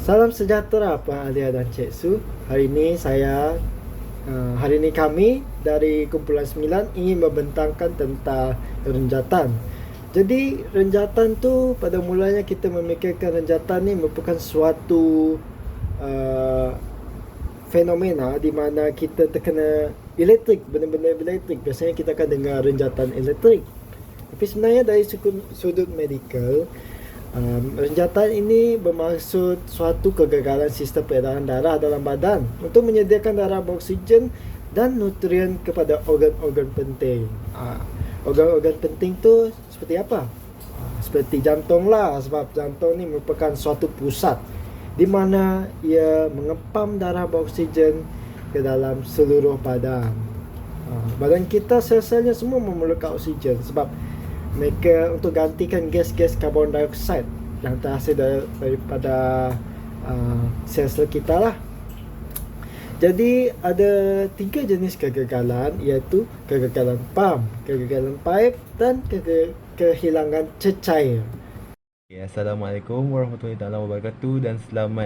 Salam sejahtera Pak Alia dan Cik Su. Hari ini kami dari Kumpulan 9 ingin membentangkan tentang renjatan. Jadi renjatan tu pada mulanya kita memikirkan renjatan ni merupakan suatu uh, fenomena di mana kita terkena elektrik, benda-benda elektrik. Biasanya kita akan dengar renjatan elektrik. Tapi sebenarnya dari sudut medikal, renjatan ini bermaksud suatu kegagalan sistem peredaran darah dalam badan untuk menyediakan darah beroksigen dan nutrien kepada organ-organ penting. Organ-organ penting tu seperti apa? Seperti jantung lah, sebab jantung ni merupakan suatu pusat di mana ia mengepam darah beroksigen ke dalam seluruh badan. Badan kita sel-selnya semua memerlukan oksigen sebab mereka untuk gantikan gas-gas karbon dioksida yang terhasil daripada sel-sel kita lah. Jadi ada 3 jenis kegagalan, iaitu kegagalan pam, kegagalan paip dan kehilangan cecair. Assalamualaikum warahmatullahi wabarakatuh dan salam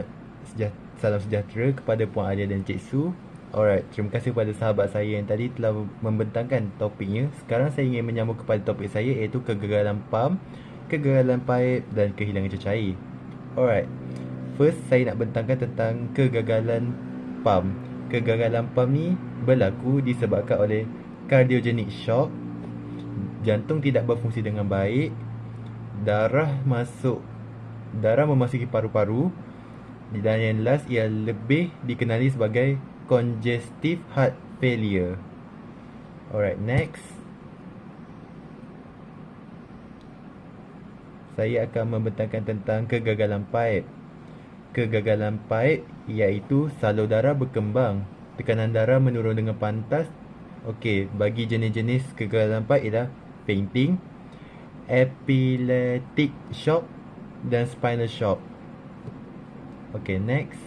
sejahtera kepada Puan Alia dan Cik Su. Alright, terima kasih kepada sahabat saya yang tadi telah membentangkan topiknya. Sekarang saya ingin menyambung kepada topik saya, iaitu kegagalan pam, kegagalan paip dan kehilangan cecair. Alright, first saya nak bentangkan tentang kegagalan pam. Kegagalan pam ni berlaku disebabkan oleh cardiogenic shock. Jantung tidak berfungsi dengan baik, darah memasuki paru-paru, dan yang last ia lebih dikenali sebagai congestive heart failure. Alright, next saya akan membentangkan tentang kegagalan paip. Kegagalan paip iaitu salur darah berkembang, tekanan darah menurun dengan pantas. Okey, bagi jenis-jenis kegagalan paip ialah fainting, epileptic shock dan spinal shock. Okay, next.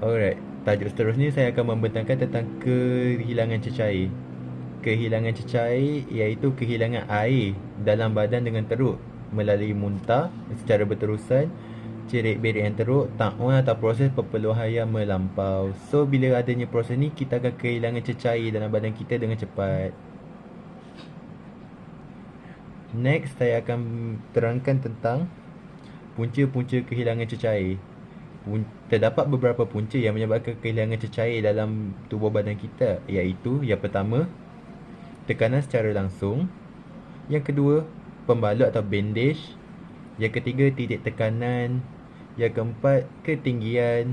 Alright, tajuk seterusnya saya akan membentangkan tentang kehilangan cecair. Kehilangan cecair iaitu kehilangan air dalam badan dengan teruk melalui muntah secara berterusan, cerit-berit yang teruk, takwan atau proses perpeluhan yang melampau. So, bila adanya proses ni, kita akan kehilangan cecair dalam badan kita dengan cepat. Next, saya akan terangkan tentang punca-punca kehilangan cecair. Terdapat beberapa punca yang menyebabkan kehilangan cecair dalam tubuh badan kita, iaitu yang pertama, tekanan secara langsung. Yang kedua, pembalut atau bandage. Yang ketiga, titik tekanan. Yang keempat, ketinggian.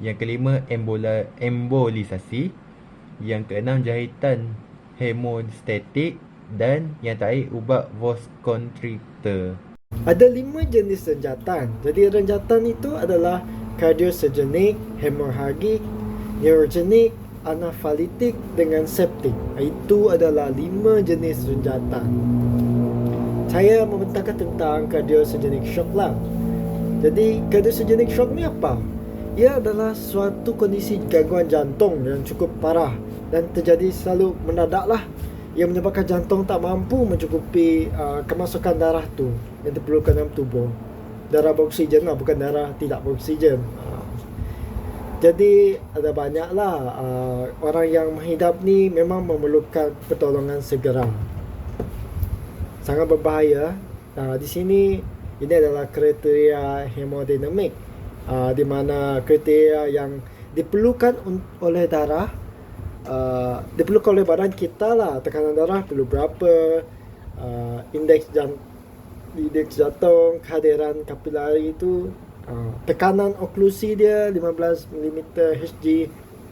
Yang kelima, embolisasi. Yang keenam, jahitan hemostatik. Dan yang terakhir, ubat vasoconstrictor. Ada 5 jenis renjatan. Jadi renjatan itu adalah cardiogenic, hemorrhagic, neurogenic, anaphilitic dengan septic. Itu adalah 5 jenis renjatan. Saya membentangkan tentang cardiogenic shock lah. Jadi cardiogenic shock ni apa? Ia adalah suatu kondisi gangguan jantung yang cukup parah dan terjadi selalu mendadak lah, yang menyebabkan jantung tak mampu mencukupi kemasukan darah tu yang diperlukan dalam tubuh. Darah beroksigen lah, bukan darah tidak beroksigen. Jadi ada banyaklah orang yang menghidap ni memang memerlukan pertolongan segera. Sangat berbahaya. Di sini ini adalah kriteria hemodinamik, di mana kriteria yang diperlukan oleh darah, diperlukan oleh badan kita lah. Tekanan darah perlu berapa, indeks jantung, kehadiran kapilari itu, tekanan oklusi dia 15 mm Hg.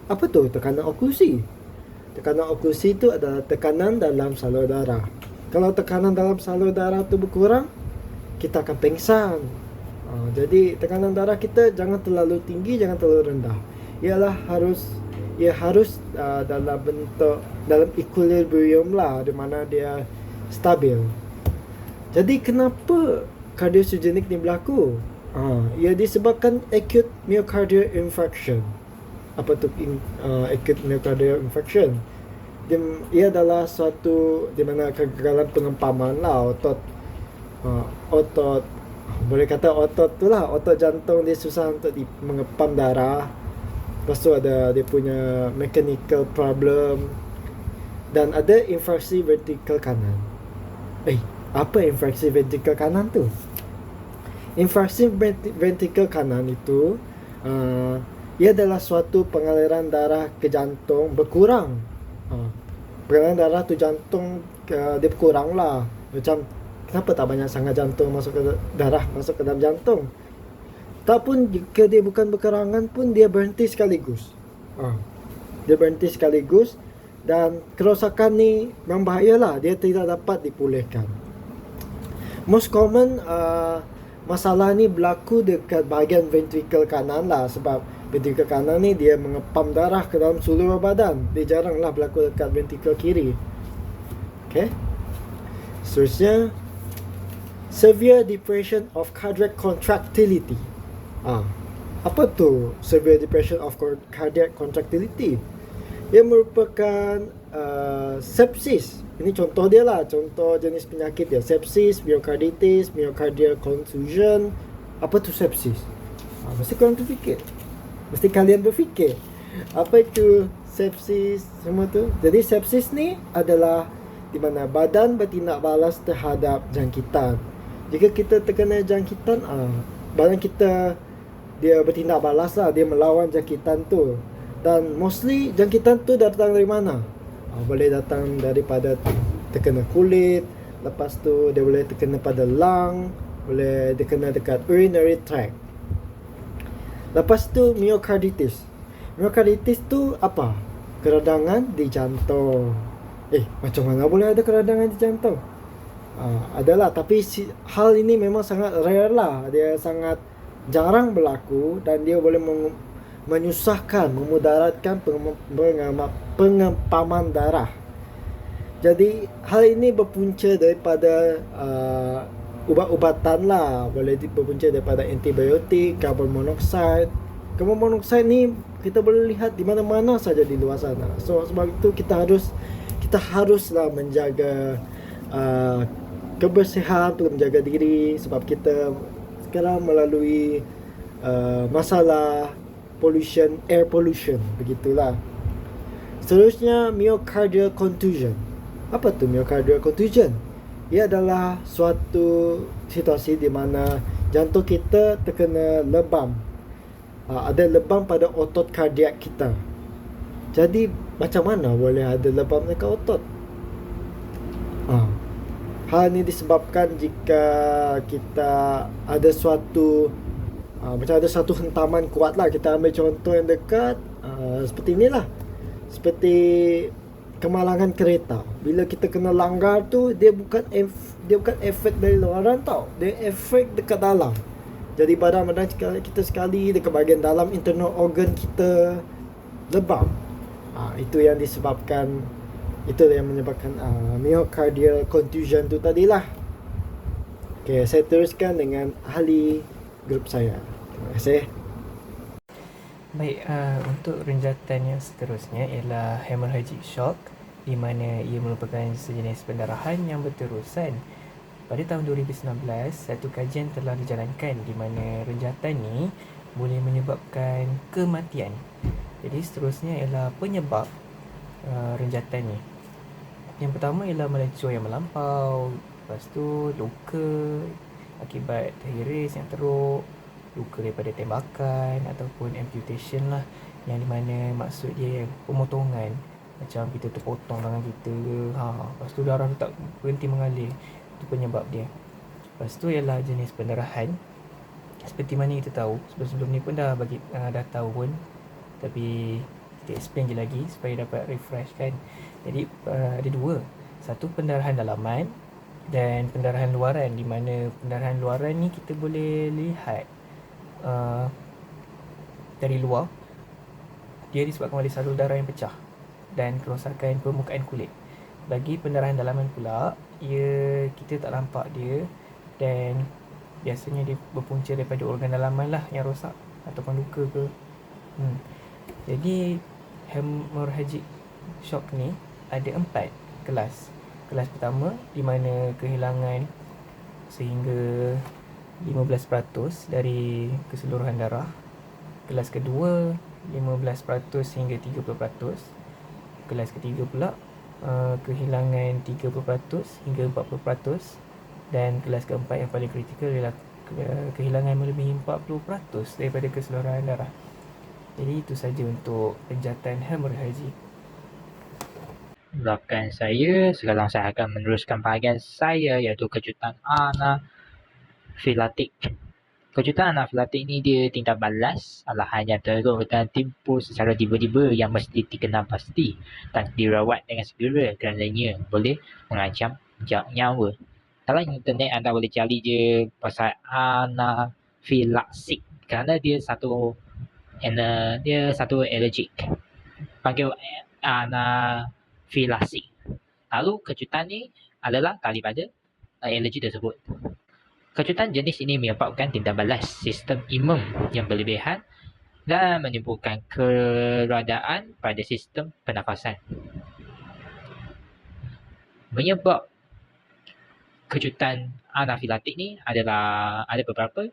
Apa tu tekanan oklusi? Tekanan oklusi itu adalah tekanan dalam salur darah. Kalau tekanan dalam salur darah tu berkurang, kita akan pengsan. Jadi tekanan darah kita jangan terlalu tinggi, jangan terlalu rendah. Ia harus dalam equilibrium lah, di mana dia stabil. Jadi kenapa cardiogenic ni berlaku? Ia disebabkan acute myocardial infarction. Apa tu acute myocardial infarction? Ia adalah suatu di mana kegagalan pengempaman lah otot Boleh kata otot tu lah, otot jantung dia susah untuk mengepam darah. Lepas tu ada dia punya mechanical problem. Dan ada infarksi vertikal kanan. Apa infarksi vertikal kanan tu? Infarksi ventrikel kanan itu ia adalah suatu pengaliran darah ke jantung berkurang. Pengaliran darah tu jantung dia berkurang lah. Macam kenapa tak banyak sangat jantung masuk ke darah masuk ke dalam jantung? Ataupun jika dia bukan berkurangan pun dia berhenti sekaligus. Dia berhenti sekaligus dan kerosakan ni membahayalah, dia tidak dapat dipulihkan. Most common masalah ni berlaku dekat bahagian ventrikel kanan lah, sebab ventrikel kanan ni dia mengepam darah ke dalam seluruh badan. Dia jaranglah berlaku dekat ventrikel kiri. Okay. Seterusnya, severe depression of cardiac contractility. Apa tu severe depression of cardiac contractility? Ia merupakan sepsis. Ini contoh dia lah, contoh jenis penyakit dia. Sepsis, myocarditis, myocardial contusion. Apa tu sepsis? Mesti korang terfikir. Mesti kalian berfikir. Apa itu sepsis semua tu? Jadi sepsis ni adalah di mana badan bertindak balas terhadap jangkitan. Jika kita terkena jangkitan, badan kita dia bertindak balas lah, dia melawan jangkitan tu. Dan mostly jangkitan tu datang dari mana? Boleh datang daripada terkena kulit. Lepas tu dia boleh terkena pada lung, boleh terkena dekat urinary tract. Lepas tu myocarditis. Myocarditis tu apa? Keradangan di jantung. Macam mana boleh ada keradangan di jantung? Adalah, tapi hal ini memang sangat rare lah. Dia sangat jarang berlaku dan dia boleh menyusahkan, memudaratkan pengepaman darah. Jadi hal ini berpunca daripada ubat-ubatan lah. Boleh berpunca daripada antibiotik, carbon monoxide. Carbon monoxide ni kita boleh lihat di mana-mana saja di luar sana. So sebab itu kita haruslah menjaga kebersihan, perlu menjaga diri, sebab kita sekarang melalui masalah pollution, air pollution, begitulah. Seterusnya, myocardial contusion. Apa tu myocardial contusion? Ia adalah suatu situasi di mana jantung kita terkena lebam. Ada lebam pada otot kardiak kita. Jadi macam mana boleh ada lebam dekat otot? Hal ini disebabkan jika kita ada suatu macam ada satu hentaman kuat lah. Kita ambil contoh yang dekat, seperti inilah. Seperti kemalangan kereta. Bila kita kena langgar tu, dia bukan efek dari luaran tau. Dia efek dekat dalam. Jadi badan kita sekali dekat bahagian dalam internal organ kita lebam. Itu yang menyebabkan myocardial contusion tu tadilah. Okay, saya teruskan dengan ahli grup saya. Terima kasih. Baik, untuk renjatan yang seterusnya ialah hemorrhagic shock, di mana ia merupakan sejenis pendarahan yang berterusan. Pada tahun 2019, satu kajian telah dijalankan di mana renjatan ni boleh menyebabkan kematian. Jadi seterusnya ialah penyebab renjatan ni. Yang pertama ialah melecur yang melampau, lepas tu luka akibat terhiris yang teruk, luka daripada tembakan ataupun amputation lah, yang di mana maksud dia pemotongan, macam kita terpotong tangan kita ke, lepas tu darah tu tak berhenti mengalir, itu penyebab dia. Lepas tu ialah jenis pendarahan. Seperti mana kita tahu, sebelum ni pun dah tahu pun, tapi kita explain je lagi supaya dapat refresh kan. Jadi ada dua, satu pendarahan dalaman dan pendarahan luaran, di mana pendarahan luaran ni kita boleh lihat dari luar dia disebabkan oleh salur darah yang pecah dan kerosakan permukaan kulit. Bagi pendarahan dalaman pula, kita tak nampak dia dan biasanya dia berpunca daripada organ dalaman lah yang rosak ataupun luka ke. Jadi hemorrhagic shock ni ada 4 kelas. Kelas pertama di mana kehilangan sehingga 15% dari keseluruhan darah. Kelas kedua 15% hingga 30%. Kelas ketiga pula kehilangan 30% hingga 40%. Dan kelas keempat yang paling kritikal ialah kehilangan melebihi 40% daripada keseluruhan darah. Jadi itu saja untuk penjatan hemorrhagik. Rakan saya, sekarang saya akan meneruskan bahagian saya iaitu kejutan anafilatik. Kejutan anafilatik ni dia tindak balas alahan yang teruk dan timbul secara tiba-tiba yang mesti dikenal pasti dan dirawat dengan segera kerananya boleh mengancam nyawa. Dalam internet anda boleh cari je pasal anafilaksik kerana dia satu allergic. Panggil anafilaksik. Lalu kejutan ni adalah daripada alergi tersebut. Kejutan jenis ini menyebabkan tindak balas sistem imun yang berlebihan dan menimbulkan keradaan pada sistem pernafasan. Menyebab kejutan anafilatik ni ada beberapa.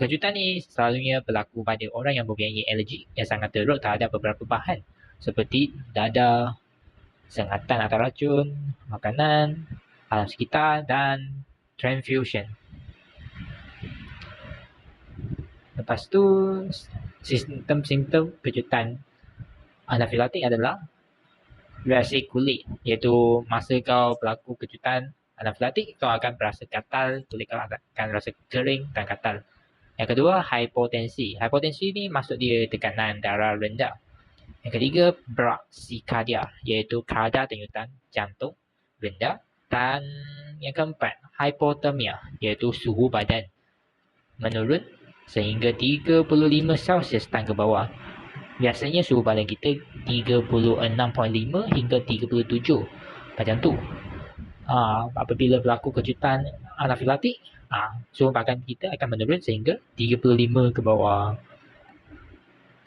Kejutan ni selalunya berlaku pada orang yang mempunyai alergi yang sangat teruk terhadap beberapa bahan seperti dadar, sengatan atau racun, makanan, alam sekitar dan transfusion. Lepas tu, simptom-simptom kejutan anafilatik adalah reaksi kulit, iaitu masa kau berlaku kejutan anafilatik, kau akan berasa gatal, kulit kau akan rasa kering dan gatal. Yang kedua, hipotensi. Hipotensi ni maksud dia tekanan darah rendah. Yang ketiga, bradykardia, iaitu kadar denyutan jantung rendah. Dan yang keempat, hipotermia, iaitu suhu badan menurun sehingga 35 Celsius dan ke bawah. Biasanya suhu badan kita 36.5 hingga 37. Macam tu. Apabila berlaku kejutan anafilatik, suhu badan kita akan menurun sehingga 35 ke bawah.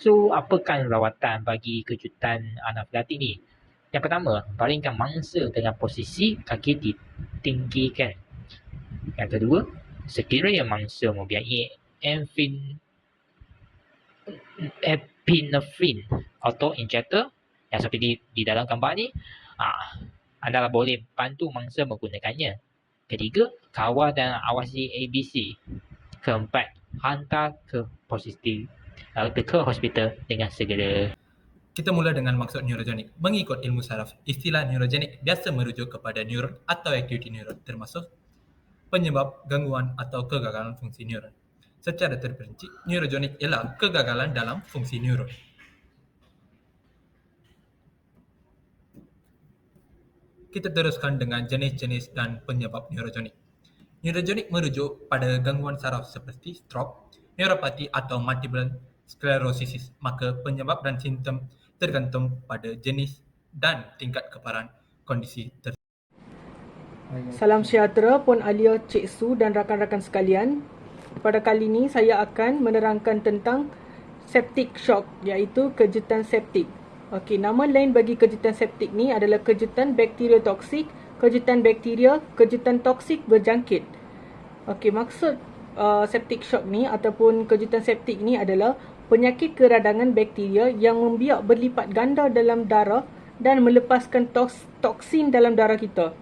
So, apakah rawatan bagi kejutan anafilatik ni? Yang pertama, baringkan mangsa dengan posisi kaki ditinggikan. Yang kedua, sekiranya mangsa mempunyai epinephrine auto-injector yang seperti di dalam gambar ni, anda boleh bantu mangsa menggunakannya. Ketiga, kawal dan awasi ABC. Keempat, hantar ke hospital dengan segera. Kita mula dengan maksud neurogenik. Mengikut ilmu saraf, istilah neurogenik biasa merujuk kepada neuron atau aktiviti neuron termasuk penyebab gangguan atau kegagalan fungsi neuron. Secara terperinci, neurogenik ialah kegagalan dalam fungsi neuron. Kita teruskan dengan jenis-jenis dan penyebab neurogenik. Neurogenik merujuk pada gangguan saraf seperti stroke, neuropati atau multiple sclerosis. Maka penyebab dan simptom tergantung pada jenis dan tingkat keparahan kondisi tersebut. Salam sejahtera Puan Alia, Cik Su dan rakan-rakan sekalian. Pada kali ini saya akan menerangkan tentang septic shock, iaitu kejutan septik. Okey, nama lain bagi kejutan septik ni adalah kejutan bakteria toksik, kejutan bakteria, kejutan toksik berjangkit. Okey, maksud septic shock ni ataupun kejutan septik ni adalah penyakit keradangan bakteria yang membiak berlipat ganda dalam darah dan melepaskan toksin dalam darah kita.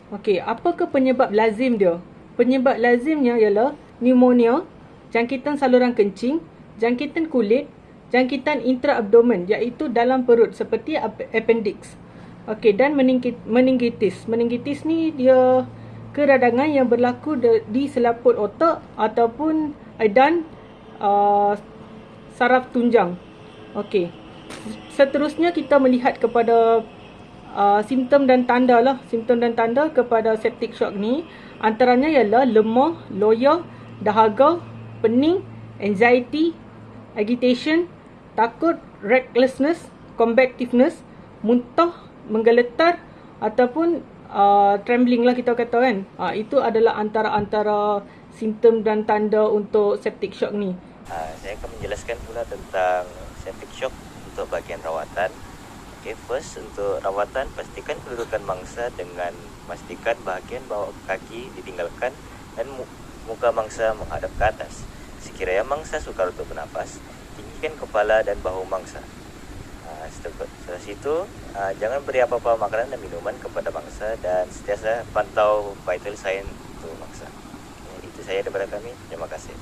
Okey, apakah penyebab lazim dia? Penyebab lazimnya ialah pneumonia, jangkitan saluran kencing, jangkitan kulit, jangkitan intraabdomen iaitu dalam perut seperti appendix. Okey, dan meningitis. Meningitis ni dia keradangan yang berlaku di selaput otak ataupun dan saraf tunjang. Okey. Seterusnya kita melihat kepada simptom dan tanda lah. Simptom dan tanda kepada septic shock ni antaranya ialah lemah, loyo, dahaga, pening, anxiety, agitation, takut, recklessness, combativeness, muntah, menggeletar ataupun trembling lah kita kata kan. Itu adalah antara simptom dan tanda untuk septic shock ni. Saya akan menjelaskan pula tentang septic shock untuk bahagian rawatan. Okay, first untuk rawatan, pastikan kedudukan mangsa dengan pastikan bahagian bawah kaki ditinggalkan dan muka mangsa menghadap ke atas. Sekiranya mangsa sukar untuk bernapas, tinggikan kepala dan bahu mangsa. Setelah itu, jangan beri apa-apa makanan dan minuman kepada mangsa dan sentiasa pantau vital sign untuk mangsa. Itu saya daripada kami. Terima kasih.